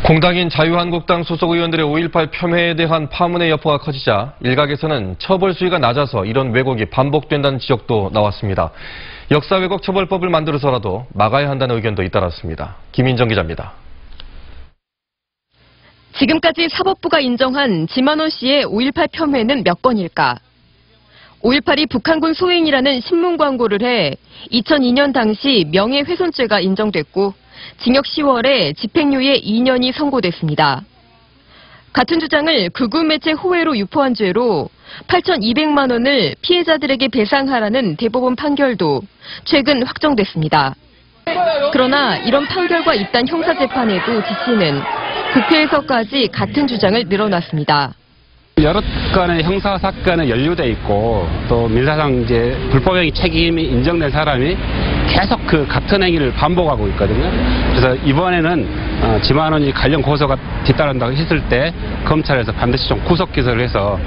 공당인 자유한국당 소속 의원들의 5.18 폄훼에 대한 파문의 여파가 커지자 일각에서는 처벌 수위가 낮아서 이런 왜곡이 반복된다는 지적도 나왔습니다. 역사 왜곡 처벌법을 만들어서라도 막아야 한다는 의견도 잇따랐습니다. 김인정 기자입니다. 지금까지 사법부가 인정한 지만원 씨의 5.18 폄훼는 몇 건일까? 5.18이 북한군 소행이라는 신문 광고를 해 2002년 당시 명예훼손죄가 인정됐고 징역 10월에 집행유예 2년이 선고됐습니다. 같은 주장을 극우 매체 호외로 유포한 죄로 8,200만 원을 피해자들에게 배상하라는 대법원 판결도 최근 확정됐습니다. 그러나 이런 판결과 잇단 형사재판에도 지씨는 국회에서까지 같은 주장을 늘어놨습니다. 여러 건의 형사 사건에 연루돼 있고 또 민사상 이제 불법행위 책임이 인정된 사람이 계속 그 같은 행위를 반복하고 있거든요. 그래서 이번에는 지만원이 관련 고소가 뒤따른다고 했을 때 검찰에서 반드시 좀 구속 기소를 해서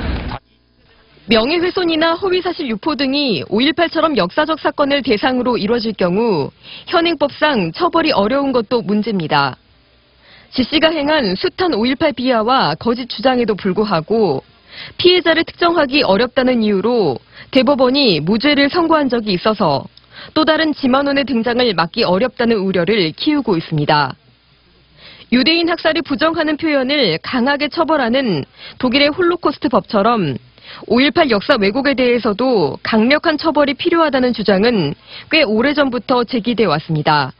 명예훼손이나 허위사실 유포 등이 5.18처럼 역사적 사건을 대상으로 이뤄질 경우 현행법상 처벌이 어려운 것도 문제입니다. 지씨가 행한 숱한 5.18 비하와 거짓 주장에도 불구하고 피해자를 특정하기 어렵다는 이유로 대법원이 무죄를 선고한 적이 있어서 또 다른 지만원의 등장을 막기 어렵다는 우려를 키우고 있습니다. 유대인 학살을 부정하는 표현을 강하게 처벌하는 독일의 홀로코스트 법처럼 5.18 역사 왜곡에 대해서도 강력한 처벌이 필요하다는 주장은 꽤 오래전부터 제기돼 왔습니다.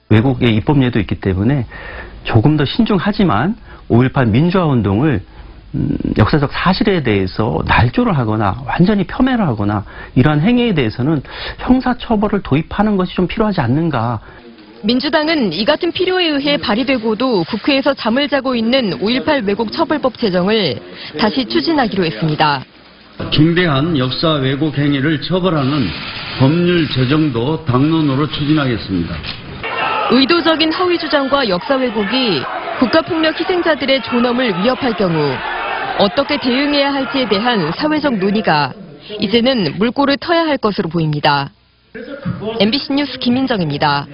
왜곡의 입법례도 있기 때문에 조금 더 신중하지만 5.18 민주화운동을 역사적 사실에 대해서 날조를 하거나 완전히 폄훼를 하거나 이러한 행위에 대해서는 형사처벌을 도입하는 것이 좀 필요하지 않는가. 민주당은 이 같은 필요에 의해 발의되고도 국회에서 잠을 자고 있는 5.18 왜곡 처벌법 제정을 다시 추진하기로 했습니다. 중대한 역사 왜곡 행위를 처벌하는 법률 제정도 당론으로 추진하겠습니다. 의도적인 허위 주장과 역사 왜곡이 국가폭력 희생자들의 존엄을 위협할 경우 어떻게 대응해야 할지에 대한 사회적 논의가 이제는 물꼬를 터야 할 것으로 보입니다. MBC 뉴스 김인정입니다.